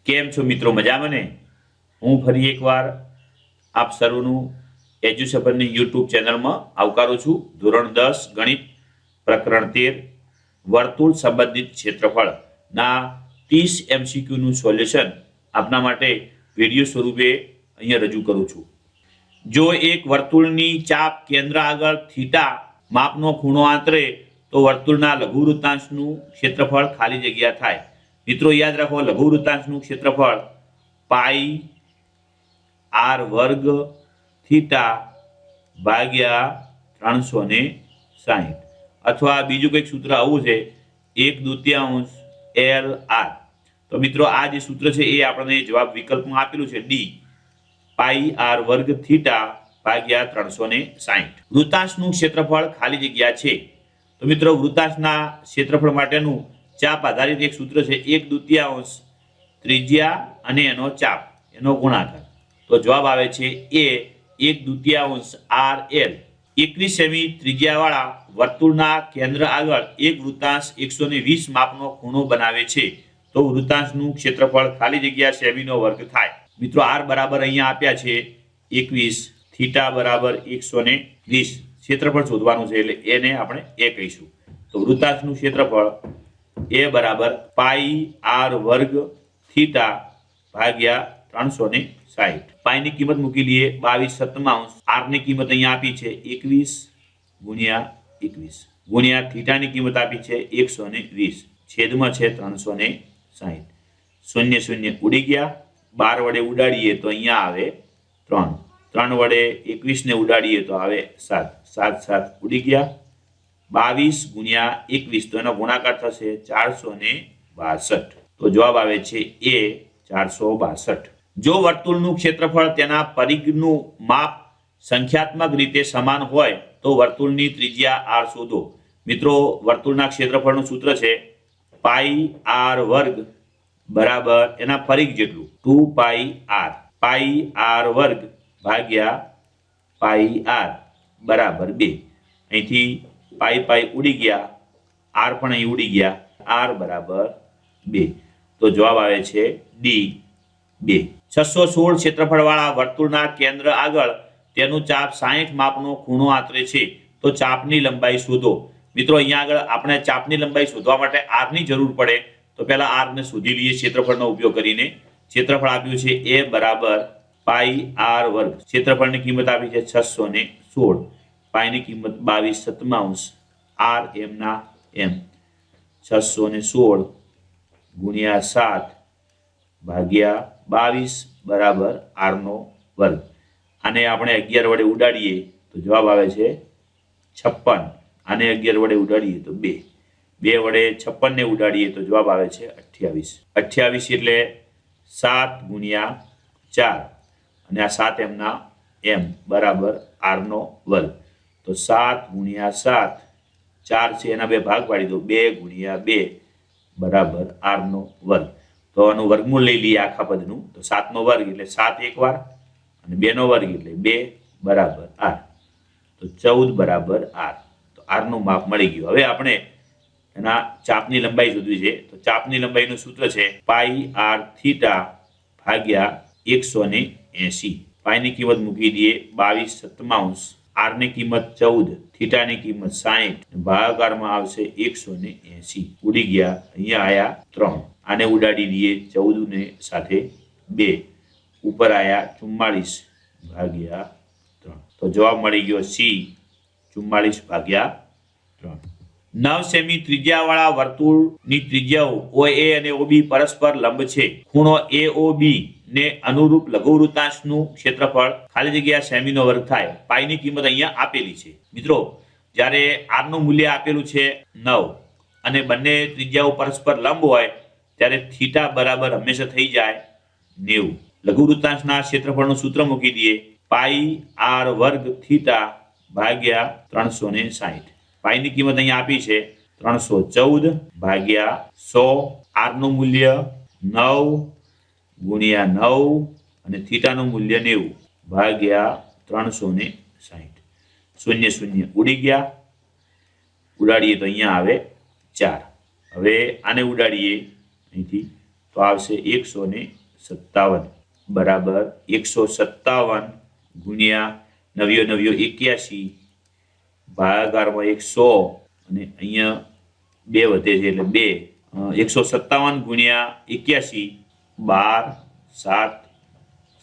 કેમ છો મિત્રો? મજામાં ને? હું ફરી એકવાર આપ સર્વનું એજ્યુસફરની યુટ્યુબ ચેનલમાં આવકારું છું. ધોરણ 10 ગણિત પ્રકરણ 13 વર્તુળ સંબંધિત ક્ષેત્રફળના 30 એમસીક્યુનું સોલ્યુશન આપના માટે વિડીયો સ્વરૂપે અહીંયા રજૂ કરું છું. જો એક વર્તુળની ચાપ કેન્દ્ર આગળ થીટા માપનો ખૂણો આંતરે તો વર્તુળના લઘુવૃત્તાંશનું ક્ષેત્રફળ ખાલી જગ્યા થાય. મિત્રો યાદ રાખો, લઘુવૃત્તાંશનું ક્ષેત્રફળ પાઈ આર વર્ગ થીટા ભાગ્યા 360, અથવા બીજું કંઈક સૂત્ર આવું છે 1/2 એલ આર. તો મિત્રો આ જે સૂત્ર છે એ આપણને જવાબ વિકલ્પમાં આપેલું છે ડી, પાઈ આર વર્ગ થીટા ભાગ્યા 360. વૃત્તાંશનું ક્ષેત્રફળ ખાલી જગ્યા છે. તો મિત્રો વૃત્તાંશના ક્ષેત્રફળ માટેનું ચાપ આધારિત એક સૂત્ર છે 1/2 ત્રિજ્યા અને એનો ચાપ, એનો ગુણાકાર. તો જવાબ આવે છે એ 1/2 આર એલ. 21 સેમી ત્રિજ્યાવાળા વર્તુળના કેન્દ્ર આગળ એક વૃત્તાંશ 120 માપનો ખૂણો બનાવે છે તો વૃત્તાંશનું ક્ષેત્રફળ ખાલી જગ્યા સેમીનો વર્ગ થાય. મિત્રો આર બરાબર અહીંયા આપ્યા છે 21, થીટા બરાબર 120. ક્ષેત્રફળ શોધવાનું છે એટલે એને આપણે એ કહીશું. તો વૃત્તાંશનું ક્ષેત્રફળ એ બરાબર પાઈ આર વર્ગ થીટા ભાગ્યા 360. પાઈની કિંમત મૂકી લઈએ 22/7. આરની કિંમત અહીંયા આપી છે 21 ગુણ્યા થીટાની કિંમત આપી છે 120, છેદમાં છે 360. શૂન્ય શૂન્ય ઉડી ગયા. 12 વડે ઉડાડીએ તો અહીંયા આવે 3. 3 વડે 21ને ઉડાડીએ તો આવે 7. 7 7 ઉડી ગયા. 22 ગુણ્યા 21 તો એનો ગુણાકાર થશે 462. તો જવાબ આવે છે એ 462. જો વર્તુળનું ક્ષેત્રફળ તેના પરિઘનું માપ સંખ્યાત્મક રીતે સમાન હોય તો વર્તુળની ત્રિજ્યા આર શોધો. મિત્રો વર્તુળના ક્ષેત્રફળનું સૂત્ર છે પાઈ આર વર્ગ બરાબર એના પરિઘ જેટલું 2 પાઈ આર. પાઈ આર વર્ગ ભાગ્યા પાઈ આર બરાબર 2. અહીંથી પાઈ પાઈ ઉડી ગયા, આર પણ અહીં ઉડી ગયા. આર બરાબર 2. તો જવાબ આવે છે ડી 2. 616 ક્ષેત્રફળવાળા વર્તુળના કેન્દ્ર આગળ તેનું ચાપ 60 માપનો ખૂણો આંતરે છે તો ચાપની લંબાઈ શોધો. મિત્રો અહીંયા આગળ આપણે ચાપની લંબાઈ શોધવા માટે આરની જરૂર પડે. તો પહેલા આરને શોધી લઈએ ક્ષેત્રફળનો ઉપયોગ કરીને. ક્ષેત્રફળ આપ્યું છે એ બરાબર પાઈ આર વર્ગ. ક્ષેત્રફળની કિંમત આપી છે 616. પાઈની કિંમત 22/7. આર એમના એમ 616 ગુણ્યા 7 ભાગ્યા 22 બરાબર આરનો વર્ગ. આને આપણે 11 વડે ઉડાડીએ તો જવાબ આવે છે 56. આને 11 વડે ઉડાડીએ તો 2. 2 વડે 56ને ઉડાડીએ તો જવાબ આવે છે 28. 28 એટલે 7 ગુણ્યા 4 અને આ 7 એમના એમ બરાબર આરનો વર્ગ. તો 7 ગુણ્યા 7, 4 છે એના 2 ભાગ પાડી દો, 2 ગુણ્યા 2 બરાબર આરનો વર્ગ. તો આનું વર્ગમૂળ લઈ લઈએ આખા પદનું. તો 7નો વર્ગ એટલે 7 એક વાર અને 2નો વર્ગ એટલે 2 બરાબર આર. તો 14 બરાબર આર. તો આરનું માપ મળી ગયું. હવે આપણે એના ચાપની લંબાઈ શોધવી છે. તો ચાપની લંબાઈનું સૂત્ર છે પાઈ આર થીટા ભાગ્યા 180. પાઈની કિંમત મૂકી દઈએ 22/7. આરની કિંમત 14, થીટાની કિંમત 60, ભાગાકારમાં આવશે 180. ઉડી ગયા, અહીંયા આયા 3. આને ઉડાડી દઈએ 14 ને સાથે 2. ઉપર આયા 44 ભાગ્યા 3. તો જવાબ મળી ગયો સી 44 ભાગ્યા 3. 9 સેમી ત્રિજ્યાવાળા વર્તુળની ત્રિજ્યાઓ OA અને OB પરસ્પર લંબ છે. ખૂણો AOB ને અનુરૂપ લઘુવૃત્તાંશનું ક્ષેત્રફળ ખાલી જગ્યા સેમીનો વર્ગ થાય. પાઈની કિંમત અહીંયા આપેલી છે. મિત્રો જ્યારે આરનું મૂલ્ય આપેલું છે 9 અને બંને ત્રિજ્યાઓ પરસ્પર લંબ હોય ત્યારે થીટા બરાબર હંમેશા થઈ જાય 90. લઘુવૃત્તાંશના ક્ષેત્રફળનું સૂત્ર મૂકી દઈએ પાઈ આર વર્ગ થીટા ભાગ્યા 360. પાઈની કિંમત અહીંયા આપી છે 314 ભાગ્યા 100. આરનું મૂલ્ય 9 ગુણ્યા 9 અને થીટાનું મૂલ્ય 90 ભાગ્યા 360. શૂન્ય શૂન્ય ઉડી ગયા. ઉડાડીએ તો અહીંયા આવે 4. હવે આને ઉડાડીએ અહીંથી તો આવશે 157 બરાબર 157 ગુણ્યા 9 9 81 ભાગાકારમાં 100 અને અહીંયા 2 વધે છે એટલે 2 157 ગુણ્યા 81 12 7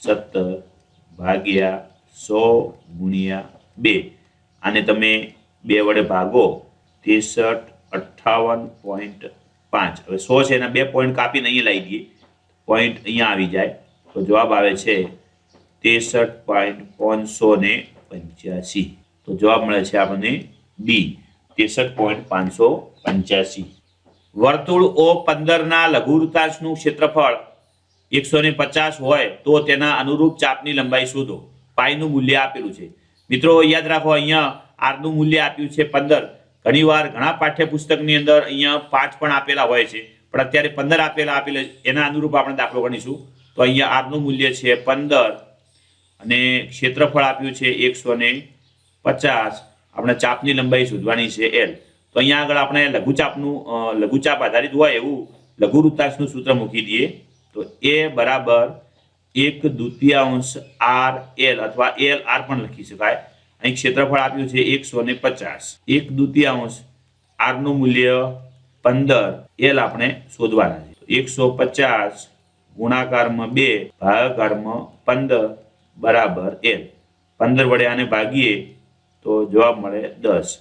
17 ભાગ્યા 100 ગુણ્યા 2 આને તમે 2 વડે ભાગો 63 58.5 હવે 100 છે એના 2 પોઈન્ટ કાપીને અહીંયા લાવી દઈએ પોઈન્ટ અહીંયા આવી જાય તો જવાબ આવે છે 63.585 તો જવાબ મળે છે આપણને બી 63.585 વર્તુળ O15 ના લઘુવૃત્તાંશનું ક્ષેત્રફળ 150 હોય તો તેના અનુરૂપ ચાપની લંબાઈ શોધો પાઈનું મૂલ્ય આપેલું છે મિત્રો યાદ રાખો અહીંયા r નું મૂલ્ય આપ્યું છે 15 ઘણીવાર ઘણા પાઠ્યપુસ્તકની અંદર અહીંયા 5 પણ આપેલા હોય છે પણ અત્યારે 15 આપેલા એના અનુરૂપ આપણે દાખલો ગણીશું તો અહીંયા r નું મૂલ્ય છે 15 અને ક્ષેત્રફળ આપ્યું છે 150 આપણે ચાપની લંબાઈ શોધવાની છે l તો અહીંયા આગળ આપણે લઘુચાપ આધારિત હોય એવું લઘુવૃત્તાંશનું સૂત્ર મૂકી દઈએ તો a બરાબર 1/2 r l અથવા l r પણ લખી શકાય અહીં ક્ષેત્રફળ આપ્યું છે 150 1/2 r નું મૂલ્ય 15 l આપણે શોધવાના છે 150 ગુણાકારમાં 2 ભાગાકારમાં 15 બરાબર l 15 વડે આને ભાગીએ તો જવાબ મળે 10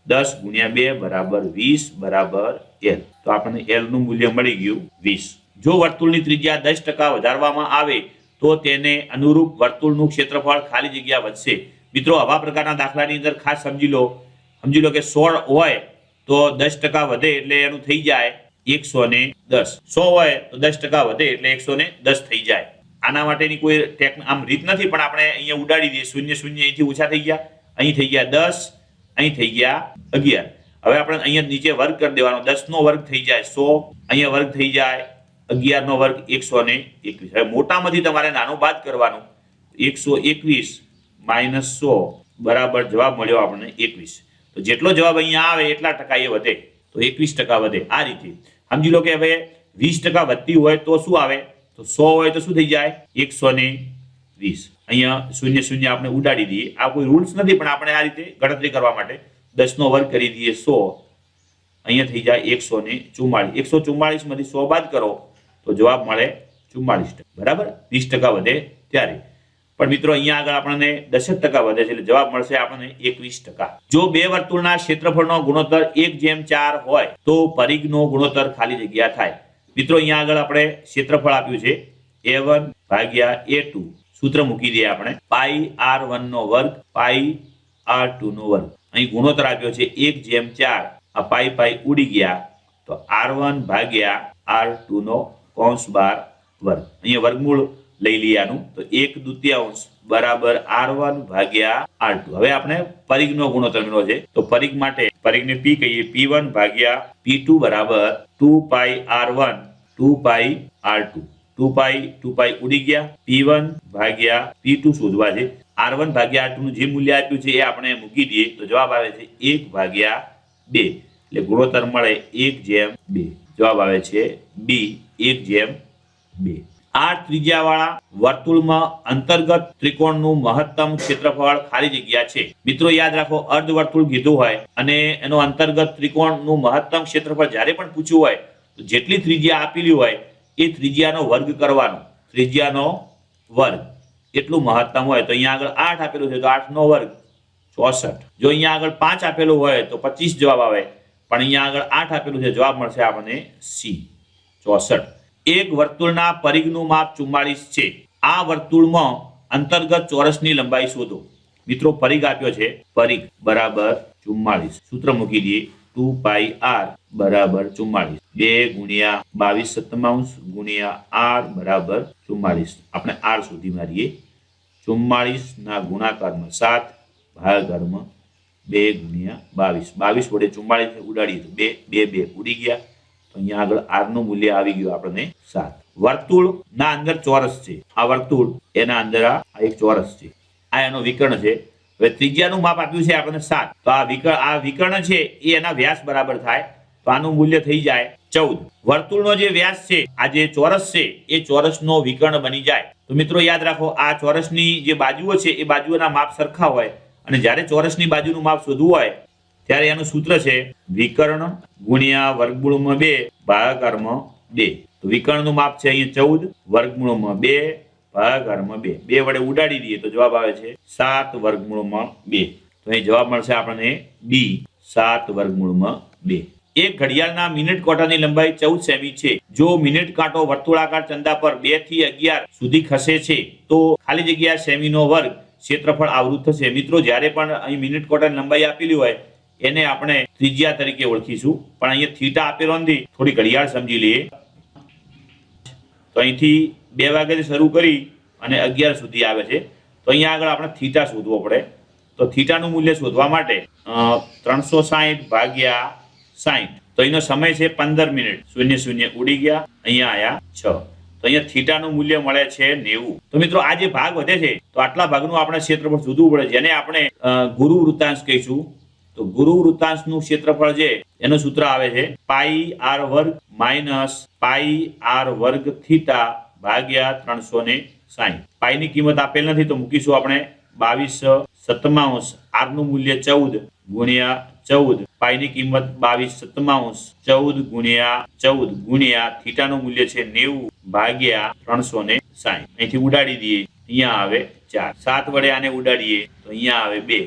10 ગુણ્યા 2 બરાબર 20 બરાબર l તો આપણને l નું મૂલ્ય મળી ગયું 20 જો વર્તુળની ત્રિજ્યા 10% વધારવામાં આવે તો તેને અનુરૂપ વર્તુળનું ક્ષેત્રફળ ખાલી જગ્યા વધશે મિત્રો આવા પ્રકારના દાખલાની અંદર ખાસ સમજી લો કે 16 હોય તો 10% વધે એટલે એનું થઈ જાય 110 100 હોય તો 10% વધે એટલે 110 થઈ જાય આના માટેની કોઈ આમ રીત નથી પણ આપણે અહીંયા ઉડાડી દઈએ શૂન્ય શૂન્ય અહીંથી ઓછા થઈ ગયા અહીં થઈ ગયા 10 અહીં થઈ ગયા 11 હવે આપણે અહીંયા નીચે વર્ગ કરી દેવાનો 10 નો વર્ગ થઈ જાય 100 અહીંયા વર્ગ થઈ જાય 11 નો વર્ગ 121 હવે મોટામાંથી તમારે નાનો બાદ કરવાનો 121 - 100 બરાબર જવાબ મળ્યો આપણને 21 તો જેટલો જવાબ અહીંયા આવે એટલા ટકા એ વધે તો 21% વધે આ રીતે સમજી લો કે હવે 20% વધતી હોય તો શું આવે તો 100 હોય તો શું થઈ જાય 120 અહીંયા શૂન્ય શૂન્ય આપણે ઉડાડી દઈએ આ કોઈ રૂલ્સ નથી પણ આપણે આ રીતે ગણતરી કરવા માટે 10 નો વર્ગ કરી દઈએ 100 અહીંયા થઈ જાય 144 144 માંથી 100 બાદ કરો તો જવાબ મળે 44% બરાબર 20% વધે ત્યારે પણ મિત્રો અહીંયા આગળ આપણને 10% વધે છે એટલે જવાબ મળશે આપણને 21% જો બે વર્તુળના ક્ષેત્રફળનો ગુણોત્તર 1/4 હોય તો પરિઘનો ગુણોત્તર ખાલી જગ્યા થાય મિત્રો અહીંયા આગળ આપણે ક્ષેત્રફળ આપ્યું છે a1 ભાગ્યા a2 સૂત્ર મૂકી દઈએ આપણે પાઈ r1 નો વર્ગ પાઈ r2 નો વર્ગ અહીં ગુણોત્તર આપ્યો છે 1/4 આ પાઈ ઉડી ગયા તો r1 ભાગ્યા r2 નો કૌંસ બાર વર્ગ અહીંયા વર્ગમૂળ લઈ લઈએ આનું તો 1/2 બરાબર r1 ભાગ્યા r2 હવે આપણે પરિઘનો ગુણોત્તર મેળવ્યો છે તો પરિઘ માટે પરિઘને p કહીએ p1 ભાગ્યા p2 બરાબર 2 r1 2 r2 2 ઉડી ગયા p1 ભાગ્યા p2 શોધવા છે r1 ભાગ્યા r2 નું જે મૂલ્ય આપ્યું છે એ આપણે મૂકી દઈએ તો જવાબ આવે છે 1/2 એટલે ગુણોત્તર મળે 1/2 જવાબ આવે છે b 1/2 આ ત્રિજ્યાવાળા વર્તુળમાં અંતર્ગત ત્રિકોણનું મહત્તમ ક્ષેત્રફળ ખાલી જગ્યા છે મિત્રો યાદ રાખો અર્ધવર્તુળ કીધું હોય અને એનો અંતર્ગત ત્રિકોણનું મહત્તમ ક્ષેત્રફળ જ્યારે પણ પૂછ્યું હોય તો જેટલી ત્રિજ્યા આપેલી હોય એ ત્રિજ્યાનો વર્ગ કરવાનો ત્રિજ્યાનો વર્ગ એટલું મહત્તમ હોય તો અહીંયા આગળ 8 આપેલું છે તો 8 નો વર્ગ 64 જો અહીંયા આગળ 5 આપેલું હોય તો 25 જવાબ આવે પણ અહીંયા આગળ 8 આપેલું છે જવાબ મળશે આપણને સી 64 એક વર્તુળના પરિઘનું માપ 44 છે આ વર્તુળમાં અંતર્ગત ચોરસની લંબાઈ શોધો મિત્રો પરિઘ આપ્યો છે પરિઘ બરાબર 44 સૂત્ર મૂકી દઈએ 2πr બરાબર 44 2 ગુણ્યા 22 ગુણ્યા r બરાબર 44 આપણે r સુધી મારીએ 44 ના ગુણાકારમાં 7 ભાગાકારમાં 2 ગુણ્યા 22 વડે 44 ઉડાડીએ તો 2 ઉડી ગયા તો અહીંયા આગળ r નું મૂલ્ય આવી ગયું આપણને 7 વર્તુળ ના અંદર ચોરસ છે આ વર્તુળ એના અંદર આ એક ચોરસ છે આ એનો વિકર્ણ છે હવે ત્રિજ્યાનું માપ આપ્યું છે આપણને 7 તો આ વિકર્ણ છે એ એના વ્યાસ બરાબર થાય તો આનું મૂલ્ય થઈ જાય 14 વર્તુળનો જે વ્યાસ છે, આ જે ચોરસ છે એ ચોરસનો વિકર્ણ બની જાય. તો મિત્રો યાદ રાખો, આ ચોરસની જે બાજુઓ છે એ બાજુઓના માપ સરખા હોય અને જ્યારે ચોરસની બાજુનું માપ શોધવું હોય ત્યારે એનું સૂત્ર છે વિકર્ણ ગુણ્યા વર્ગમૂળમાં 2 ભાગાકારમાં 2. તો વિકર્ણનું માપ છે અહીંયા 14, વર્ગમૂળમાં 2 ભાગાકારમાં 2. 2 વડે ઉડાડી દઈએ તો જવાબ આવે છે 7 વર્ગમૂળમાં 2. તો અહીં જવાબ મળશે આપણને ડી, 7 વર્ગમૂળમાં 2. એક ઘડિયાળના મિનિટ કાંટાની લંબાઈ 14 સેમી છે. જો મિનિટ કાંટો વર્તુળાકાર ચંદા પર 2 થી 11 સુધી ખસે છે તો ખાલી જગ્યા સેમીનો વર્ગ ક્ષેત્રફળ આવૃત થશે. મિત્રો જ્યારે પણ અહીં મિનિટ કાંટાની લંબાઈ આપેલી હોય એને આપણે ત્રિજ્યા તરીકે ઓળખીશું, પણ અહીંયા થીટા આપેલો નથી. થોડી ઘડિયાળ સમજી લઈએ. તો અહીંથી 2 વાગ્યાથી શરૂ કરી અને 11 સુધી આવે છે. તો અહીંયા આગળ આપણે થીટા શોધવો પડે. તો થીટાનું મૂલ્ય શોધવા માટે 360 ભાગ્યા 60. તો એનો સમય છે 15 મિનિટ. 00 ઉડી ગયા, અહીંયા આયા 6. તો અહીંયા થીટાનું મૂલ્ય મળે છે 90. તો મિત્રો આ જે ભાગ વધે છે તો આટલા ભાગનું આપણે ક્ષેત્રફળ શોધવું પડે, જેને આપણે ગુરુ વૃત્તાંશ કહીશું. તો ગુરુ વૃત્તાંશનું ક્ષેત્રફળ છે એનું સૂત્ર આવે છે પાઈ આર વર્ગ માઇનસ પાઈ આર વર્ગ થીટા ભાગ્યા 360. પાઈની કિંમત આપેલ નથી તો મૂકીશું આપણે 22/7. આર નું મૂલ્ય 14 ગુણ્યા 14. પાઈની કિંમત 22/7, 14 ગુણ્યા 14 ગુણ્યા થીટાનું મૂલ્ય છે 90 ભાગ્યા 360. અહીંથી ઉડાડી દઈએ, અહીંયા આવે 4. 7 વડે આને ઉડાડીએ તો અહીંયા આવે 2.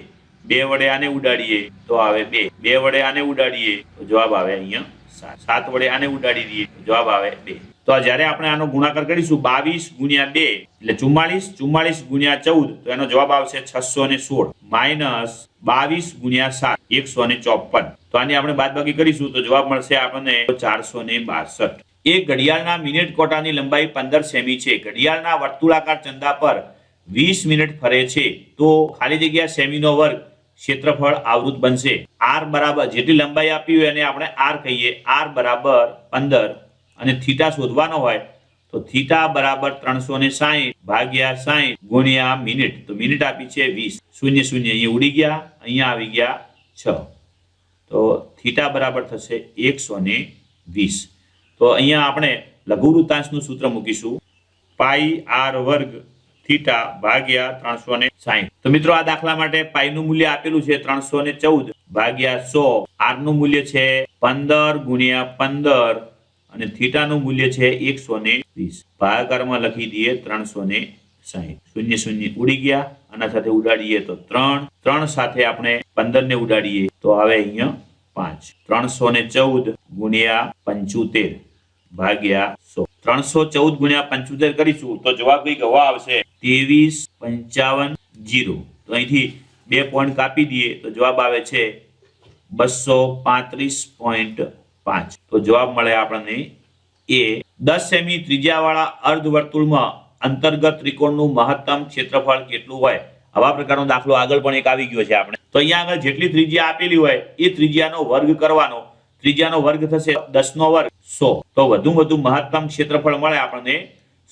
2 વડે આને ઉડાડીએ તો આવે 2. 2 વડે આને ઉડાડીએ તો જવાબ આવે અહીંયા 7. 7 વડે આને ઉડાડી દઈએ તો જવાબ આવે 2. તો જ્યારે આપણે આનો ગુણાકાર કરીશું 22 ગુણ્યા 2 એટલે 44. 44 ગુણ્યા 14 તો એનો જવાબ આવશે 616 માઇનસ 22 ગુણ્યા 7 154. તો આની આપણે બાદબાકી કરીશું તો જવાબ મળશે આપણને 462. એક ઘડિયાળના મિનિટ કાંટાની લંબાઈ 15 સેમી છે. ઘડિયાળના વર્તુળાકાર ચંદા પર 20 મિનિટ ફરે છે તો ખાલી જગ્યા સેમીનો વર્ગ ક્ષેત્રફળ આવૃત બનશે. આર બરાબર જેટલી લંબાઈ આપી હોય એને આપણે આર કહીએ. આર બરાબર 15 અને થીટા શોધવાનો હોય તો થીટા બરાબર 360 ભાગ્યા 60 ગુણ્યા મિનિટ. તો મિનિટ આપી છે 20. 00 અહીંયા ઉડી ગયા, અહીંયા આવી ગયા 6. તો થીટા બરાબર થશે 120. તો અહીંયા આપણે લઘુ વૃત્તાંશનું સૂત્ર મૂકીશું પાઈ આર વર્ગ થીટા ભાગ્યા 360. તો મિત્રો આ દાખલા માટે પાઈનું મૂલ્ય આપેલું છે 314 ભાગ્યા 100. આર નું મૂલ્ય છે 15 ગુણ્યા 15 અને થીટાનું મૂલ્ય છે 120. ભાગાકારમાં લખી દઈએ 360. 00 ઉડી ગયા, આના સાથે ઉડાડીએ તો 3. 3 સાથે આપણે 15 ને ઉડાડીએ તો આવે અહીંયા 5. 314 ગુણ્યા 75 ભાગ્યા 100. 314 ગુણ્યા 75 કરીશું તો જવાબ કઈ ગવા આવશે 23,55,0. તો અહીંથી 2 પોઈન્ટ કાપી દઈએ તો જવાબ આવે છે 235.5. તો જવાબ મળે આપણને એ. 10 સેમી ત્રિજ્યાવાળા અર્ધવર્તુળમાં અંતર્ગત ત્રિકોણનું મહત્તમ ક્ષેત્રફળ કેટલું હોય? આવા પ્રકારનો દાખલો આગળ પણ એક આવી ગયો છે આપણે. તો અહીંયા આગળ જેટલી ત્રિજ્યા આપેલી હોય એ ત્રિજ્યાનો વર્ગ કરવાનો. ત્રિજ્યાનો વર્ગ થશે 10 નો વર્ગ 100. તો વધુ મહત્તમ ક્ષેત્રફળ મળે આપણને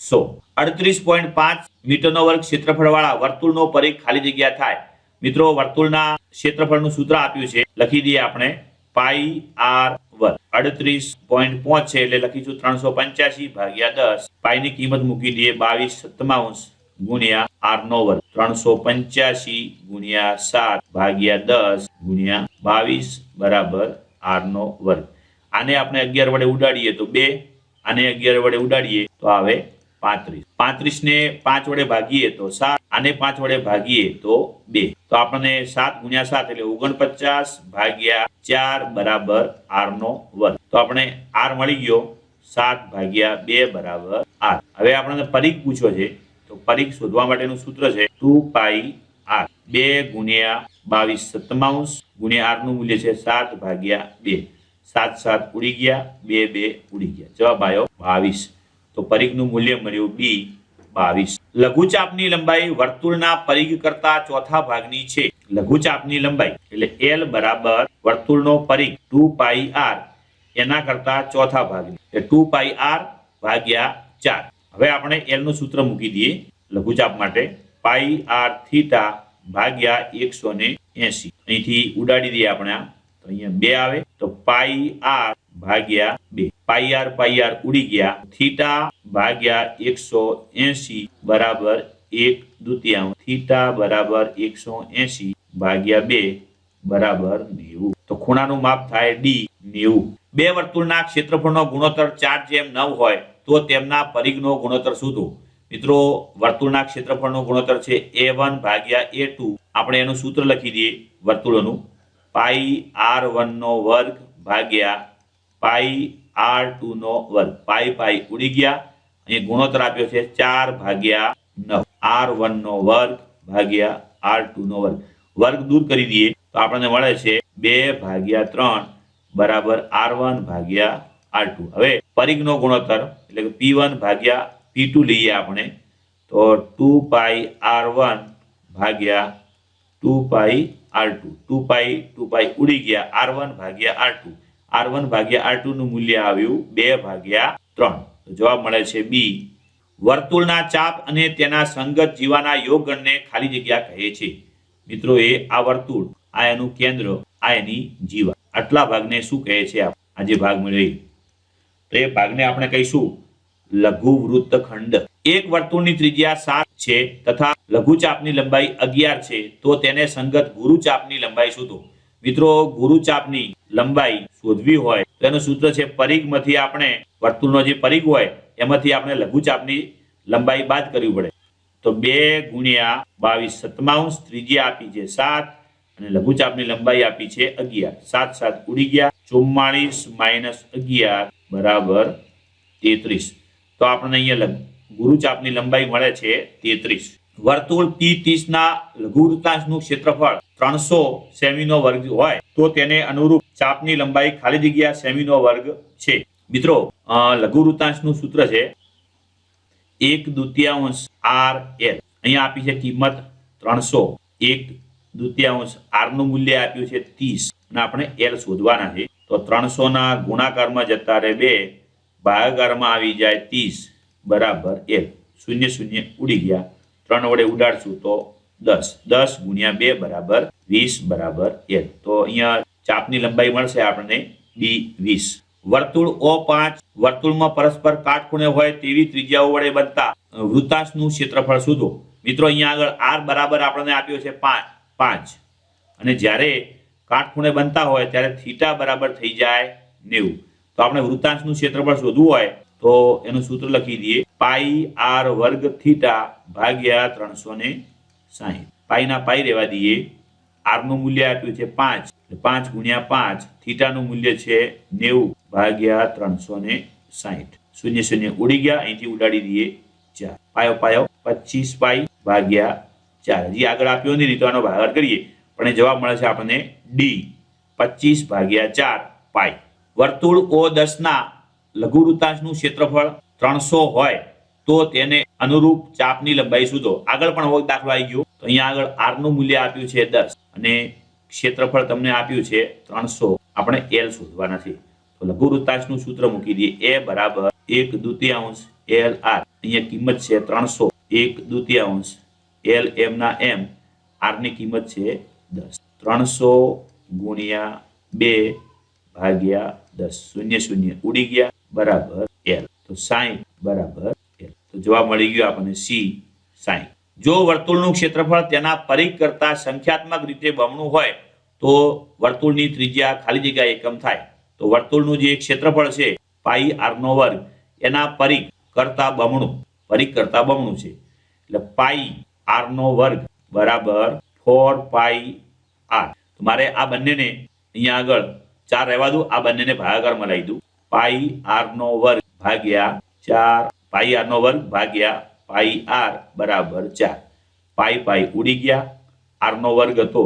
100. 38.5 મીટરનો વર્ગ ક્ષેત્રફળ વાળા વર્તુળનો પરિઘ ખાલી જગ્યા થાય. મિત્રો વર્તુળના ક્ષેત્રફળનું સૂત્ર આપ્યું છે, લખી દઈએ આપણે પાઈ આર વર્ગ. 38.5 છે એટલે લખીશું 385 ભાગ્યા 10. પાઈની કિંમત મૂકી દઈએ 22/7 ગુણ્યા આર નો વર્ગ. 385 ગુણ્યા 7 ભાગ્યા 10 ગુણ્યા 22 બરાબર આર નો વર્ગ. આને આપણે 11 વડે ઉડાડીએ તો 2. આને 11 વડે ઉડાડીએ તો આવે 35. 35 ને 5 વડે ભાગીએ તો 7. આને 5 વડે ભાગીએ તો 2. તો આપણને 7 ગુણ્યા 7 એટલે 49 ભાગ્યા 4 બરાબર આર નો વર્ગ. તો આપણે આર મળી ગયો 7 ભાગ્યા 2 બરાબર આર. હવે આપણને પરિઘ પૂછ્યો છે તો પરિઘ શોધવા માટેનું સૂત્ર છે 2 પાઈ આર. 2 ગુણ્યા 22/7 ગુણ્યા આર નું મૂલ્ય છે 7 ભાગ્યા 2. 7 7 ઉડી ગયા, 2 2 ઉડી ગયા. જવાબ આવ્યો 22. તો પરિઘનું મૂલ્ય મળ્યું બી 22. લઘુચાપની લંબાઈ વર્તુળના પરિઘ કરતા ચોથા ભાગની છે. લઘુચાપની લંબાઈ એટલે એલ બરાબર વર્તુળનો પરિઘ 2 પાઈ આર એના કરતા ચોથા ભાગની એટલે 2 પાઈ આર ભાગ્યા 4. હવે આપણે એલ નું સૂત્ર મૂકી દઈએ લઘુચાપ માટે પાઈ આર થીટા ભાગ્યા 180. અહીંથી ઉડાડી દઈએ આપણે આ તો અહીંયા 2 આવે તો પાઈ આર ભાગ્યા 2. પાઈ આર ઉડી ગયા, થીટા ભાગ્યા 180 બરાબર 1/2, થીટા બરાબર 180 ભાગ્યા 2 બરાબર 90. તો ખૂણાનું માપ થાય ડી 90. બે વર્તુળના ક્ષેત્રફળનો ગુણોત્તર 4:9 હોય તો તેમના પરિઘનો ગુણોત્તર શોધો. મિત્રો, વર્તુળના ક્ષેત્રફળનો ગુણોત્તર છે a1 ભાગ્યા a2. આપણે એનું સૂત્ર લખી દઈએ વર્તુળનું, પાઈ r1 નો વર્ગ ભાગ્યા પાઈ r2 નો વર્ગ. પાઈ ઉડી ગયા. અહીં ગુણોત્તર આપ્યો છે 4/9, r1 નો વર્ગ ભાગ્યા r2 નો વર્ગ. વર્ગ દૂર કરી દઈએ તો આપણને મળે છે 2/3 બરાબર r1 ભાગ્યા r2. હવે પરિઘનો ગુણોત્તર એટલે કે p1 ભાગ્યા p2 લઈએ આપણે, તો 2πr1 ભાગ્યા 2πr2. 2π ઉડી ગયા, r1 ભાગ્યા r2. r1 ભાગ્યા r2 નું મૂલ્ય આવ્યું 2/3. તો જવાબ મળે છે બી. વર્તુળના ચાપ અને તેના સંગત જીવાના યોગગણને ખાલી જગ્યા કહે છે. મિત્રો, એ આ વર્તુળ, આ એનું કેન્દ્ર, આ એની જીવા, આટલા ભાગને શું કહે છે? આ જે ભાગ મળ્યો તો એ ભાગને આપણે કહીશું લઘુ વૃત્તખંડ. એક વર્તુળની ત્રિજ્યા 7 છે તથા લઘુચાપની લંબાઈ 11 છે તો તેને સંગત ગુરુચાપની લંબાઈ શોધો. મિત્રો, ગુરુચાપની લંબાઈ શોધવી હોય તો એનું સૂત્ર છે પરિઘમાંથી આપણે વર્તુળનો જે પરિઘ હોય એમાંથી આપણે લઘુચાપની લંબાઈ બાદ કરવી પડે. તો 2 ગુણ્યા 22/7 ત્રિજ્યા આપી છે 7 અને લઘુચાપની લંબાઈ આપી છે 11. 7 7 ઉડી ગયા, 44 - 11 બરાબર 33. તો આપણને અહીંયા ગુરુચાપની લંબાઈ મળે છે 33. વર્તુળ P30 ના લઘુવૃત્તાંશનું ક્ષેત્રફળ 300 સેમીનો વર્ગ હોય તો તેને અનુરૂપ ચાપની લંબાઈ ખાલી જગ્યા સેમીનો વર્ગ છે. મિત્રો, લઘુવૃત્તાંશનું સૂત્ર છે 1/2 RL. અહીંયા આપી છે કિંમત 300, 1/2 R નું મૂલ્ય આપ્યું છે 30 અને આપણે L શોધવાના છે. તો 300 ના ગુણાકારમાં જતા રહે 2, ભાગાકારમાં આવી જાય 30 બરાબર L. 0 0 ઉડી ગયા, 3 વડે ઉડાડશું તો 10. 10 ગુણ્યા 2 બરાબર 20 બરાબર L. તો અહીંયા ચાપની લંબાઈ મળશે આપણને D20. વર્તુળ O5 વર્તુળમાં પરસ્પર કાટખૂણે હોય તેવી ત્રિજ્યાઓ વડે બનતા વૃત્તાંશનું ક્ષેત્રફળ શોધો. મિત્રો, અહીંયા આગળ R બરાબર આપણને આપ્યો છે 5 અને જ્યારે કાટખૂણે બનતા હોય ત્યારે થીટા બરાબર થઈ જાય 90. તો આપણે વૃત્તાંશનું ક્ષેત્રફળ શોધવું હોય તો એનું સૂત્ર લખી દઈએ, પાઈ r વર્ગ થીટા ભાગ્યા 360. પાઈના પાઈ રહેવા દઈએ, r નું મૂલ્ય આપ્યું છે 5, 5 ગુણ્યા 5, થીટાનું મૂલ્ય છે 90 ભાગ્યા 360. 0 0 ઉડી ગયા, અહીંથી ઉડાડી દઈએ 4. પાયો 25 પાઈ ભાગ્યા 4. હજી આગળ આપ્યો નથી તો આનો ભાગાકાર કરીએ પણ એ જવાબ મળે છે આપણને ડી 25/4 પાઈ. વર્તુળ O10 ના લઘુવૃત્તાંશનું ક્ષેત્રફળ 300 હોય તો તેને અનુરૂપ ચાપની લંબાઈ શોધો. આગળ પણ એક દાખલો આવી ગયો. તો અહીંયા આગળ R નું મૂલ્ય આપ્યું છે 10 અને ક્ષેત્રફળ તમને આપ્યું છે 300. આપણે L શોધવાના છે. તો લઘુવૃત્તાંશનું સૂત્ર મૂકી દઈએ, A બરાબર 1/2 LR. અહીંયા કિંમત છે 300, 1/2 L m ના m, R ની કિંમત છે 10. 300 ગુણ્યા 2 ભાગ્યા 10. 0 0 ઉડી ગયા બરાબર L. તો 60 બરાબર L. તો જવાબ મળી ગયો આપણને C 60. જો વર્તુળનું ક્ષેત્રફળ તેના પરિઘ કરતા સંખ્યાત્મક રીતે બમણું હોય તો વર્તુળની ત્રિજ્યા ખાલી જગ્યા એકમ થાય. તો વર્તુળનું જે ક્ષેત્રફળ છે પાઈ r નો વર્ગ એના પરિઘ કરતા બમણું છે. એટલે પાઈ r નો વર્ગ બરાબર 4πr. મારે આ બંનેને અહીંયા આગળ 4 રહેવા દઉં, આ બંનેને ભાગાકારમાં લઈ દઉં. પાઈ r નો વર્ગ ભાગ્યા 4, પાઈ r નો વર્ગ ભાગ્યા પાઈ r બરાબર 4. પાઈ ઉડી ગયા, r નો વર્ગ હતો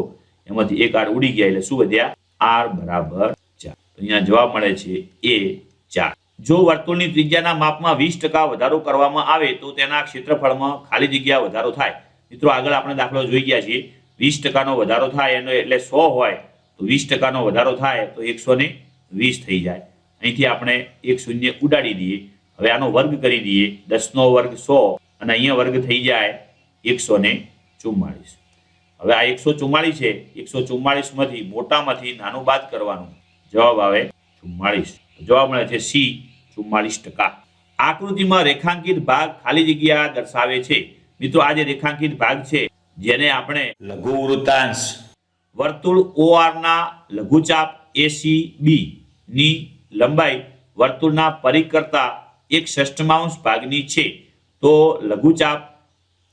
એમાંથી એક r ઉડી ગયા એટલે શું વધ્યા? r બરાબર 4. તો અહીંયા જવાબ મળે છે A 4. જો વર્તુળની ત્રિજ્યાના માપમાં 20% વધારો કરવામાં આવે તો તેના ક્ષેત્રફળમાં ખાલી જગ્યા વધારો થાય. મિત્રો, આગળ આપણે દાખલો જોઈ ગયા છીએ. 20% નો વધારો થાય એનો એટલે 100 હોય તો 20% નો વધારો થાય તો 120 થઈ જાય. અહીંથી આપણે 1 શૂન્ય ઉડાડી દઈએ. હવે આનો વર્ગ કરી દઈએ, 10 નો વર્ગ 100 અને અહીંયા વર્ગ થઈ જાય 144. હવે આ 144 છે, 144 માંથી મોટામાંથી નાનું બાદ કરવાનું, જવાબ આવે 44. જવાબ મળે છે સી 44%. આકૃતિમાં રેખાંકિત ભાગ ખાલી જગ્યા દર્શાવે છે. મિત્રો આ જે રેખાંકિત ભાગ છે જેને આપણે લઘુ વૃત્તાંશ વર્તુળ OR ના લઘુચાપ ACB ની લંબાઈ વર્તુળના પરિઘ કરતા 1/6 ભાગની છે. તો લઘુચાપ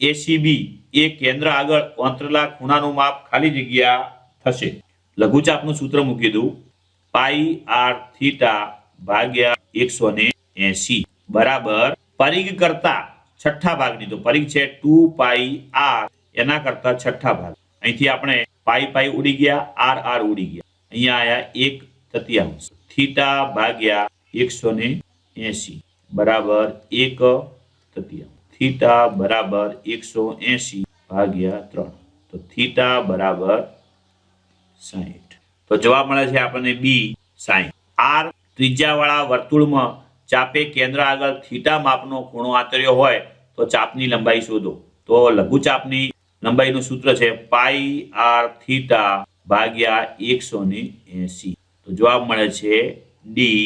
ACB એ કેન્દ્ર આગળ કોતરેલા ખૂણાનું માપ ખાલી જગ્યા થશે. લઘુચાપનું સૂત્ર મૂકી દઉં, પાઈ r થીટા ભાગ્યા 180 બરાબર પરિઘ કરતા છઠ્ઠા ભાગની, તો પરિઘ છે 2 પાઈ r, એના કરતા છઠ્ઠા ભાગ. અહીંથી આપણે પાઈ પાઈ ઉડી ગયા, r ઉડી ગયા, અહીંયા આયા 1/3 થીટા ભાગ્યા 180 બરાબર 1/3. થીટા બરાબર 180 ભાગ્યા 3, તો થીટા બરાબર 60. તો જવાબ મળે છે આપણને બી 60. r ત્રિજ્યાવાળા વર્તુળમાં ચાપે કેન્દ્ર આગળ થીટા માપનો ખૂણો આંતર્યો હોય તો ચાપની લંબાઈ શોધો. તો લઘુચાપની લંબાઈનું સૂત્ર છે પાઈ r થીટા ભાગ્યા 180. તો જવાબ મળે છે ડી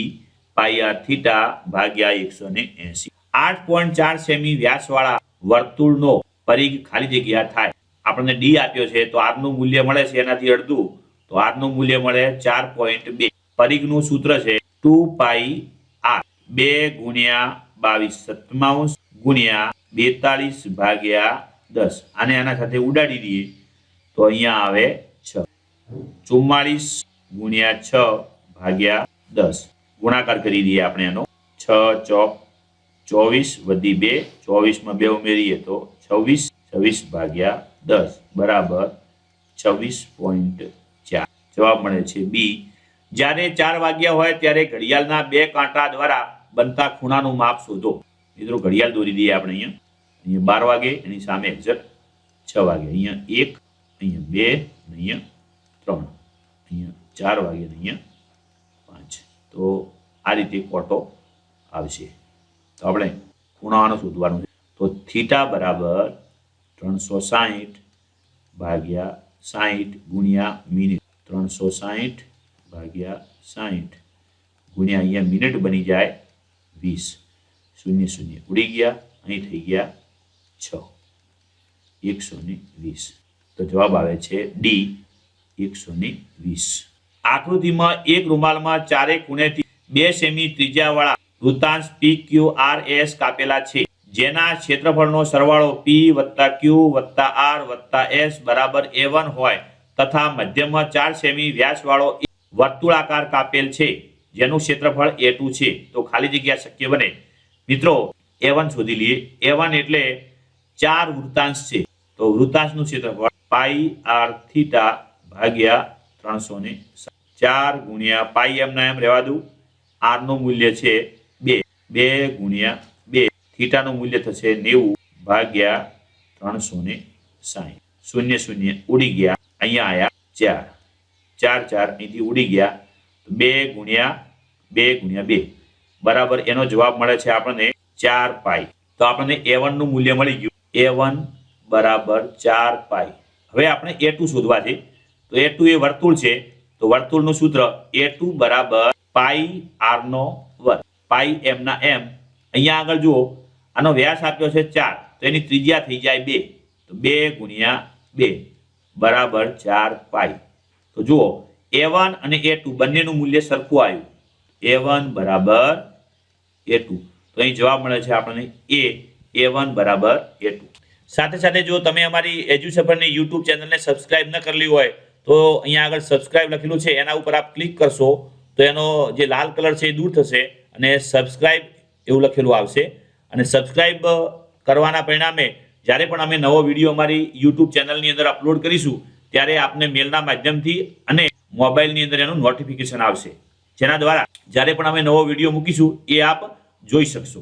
પાઈ r થીટા ભાગ્યા 180. 8.4 સેમી વ્યાસવાળા વર્તુળનો પરિઘ ખાલી જગ્યા થાય. આપણને ડી આપ્યો છે તો r નું મૂલ્ય મળે છે એનાથી અડધું, તો r નું મૂલ્ય મળે 4.2. પરિઘનું સૂત્ર છે 2 પાઈ r 2 ગુણ્યા 22/7 ગુણ્યા 42 ભાગ્યા 10. આને આના સાથે ઉડાડી દઈએ તો અહીંયા આવે 6. 44 ગુણ્યા 6 ભાગ્યા 10. ગુણાકાર કરી દઈએ આપણે એનો. 6 ચોક 24 વધી 2, 24 માં 2 ઉમેરીએ તો 26, 26 ભાગ્યા 10 બરાબર 26.4. જવાબ મળે છે બી. જ્યારે 4 વાગ્યા હોય ત્યારે ઘડિયાળના 2 કાંટા દ્વારા બનતા ખૂણાનું માપ શોધો. મિત્રો ઘડિયાળ દોરી દઈએ આપણે. અહીંયા 12 વાગે, એની સામે એક્ઝેક્ટ 6 વાગે. અહીંયા 1, અહીંયા 2, અહીંયા 3, અહીંયા 4 વાગે, અહીંયા 5. તો આ રીતે કોટો આવશે. તો આપણે ખૂણાનો શોધવાનું છે. તો થીટા બરાબર 360 ભાગ્યા 60 ગુણ્યા મિનિટ. 360 ભાગ્યા 60 ગુણ્યા અહીંયા મિનિટ બની જાય 20. 0 ઉડી ગયા, અહીં થઈ ગયા 6. 120. તો જવાબ આવે છે ડી 120. આકૃતિમાં એક રૂમાલમાં ચારે ખૂણેથી 2 સેમી ત્રિજ્યાવાળા વૃત્તાંશ PQRS કાપેલા છે, જેના ક્ષેત્રફળનો સરવાળો P + Q + R + S બરાબર A1 હોય તથા મધ્યમાં 4 સેમી વ્યાસવાળો વર્તુળાકાર કાપેલ છે, જેનું ક્ષેત્રફળ A2 છે. તો ખાલી જગ્યા શક્ય બને. મિત્રો A1 શોધી લઈએ. A1 એટલે 4 વૃત્તાંશ છે, તો વૃત્તાંશનું ક્ષેત્રફળ પાઈ r થીટા ભાગ્યા 360. 4 ગુણ્યા પાઈ એમના એમ રહેવા દઉં. r નું મૂલ્ય છે 2, 2 ગુણ્યા 2, થીટાનું મૂલ્ય થશે 90 ભાગ્યા 360. 0 ઉડી ગયા, અહીંયા આયા 4, 4 અહીંથી ઉડી ગયા, 2 ગુણ્યા 2 બરાબર એનો જવાબ મળે છે આપણને 4 પાઈ. તો આપણને A1 નું મૂલ્ય મળી ગયું. A1 બરાબર 4 પાઈ. હવે આપણે A2 શોધવા છે. તો A2 એ વર્તુળ છે, તો વર્તુળનું સૂત્ર A2 બરાબર પાઈ r નો વર્ગ, પાઈ m ના m. અહીંયા આગળ જુઓ, આનો વ્યાસ આપ્યો છે 4, તો એની ત્રિજ્યા થઈ જાય 2, તો 2 ગુણ્યા 2 બરાબર 4 પાઈ. તો જુઓ A1 અને A2 બંનેનું મૂલ્ય સરખું આવ્યું. A1 બરાબર A2. તો અહીં જવાબ મળે છે આપણને A1 બરાબર A2. સાથે સાથે જો તમે અમારી એજ્યુસફરની YouTube ચેનલને સબસ્ક્રાઇબ ન કરેલી હોય તો અહીંયા આગળ સબસ્ક્રાઇબ લખેલું છે, એના ઉપર આપ ક્લિક કરશો તો એનો જે લાલ કલર છે એ દૂર થશે અને સબસ્ક્રાઇબ એવું લખેલું આવશે. અને સબસ્ક્રાઇબ કરવાના પરિણામે જ્યારે પણ અમે નવો વિડીયો અમારી YouTube ચેનલની અંદર અપલોડ કરીશું ત્યારે આપને મેલના માધ્યમથી અને મોબાઈલની અંદર એનું નોટિફિકેશન આવશે, જેના દ્વારા જ્યારે પણ અમે નવો વિડીયો મૂકીશું એ આપ જોઈ શકશો.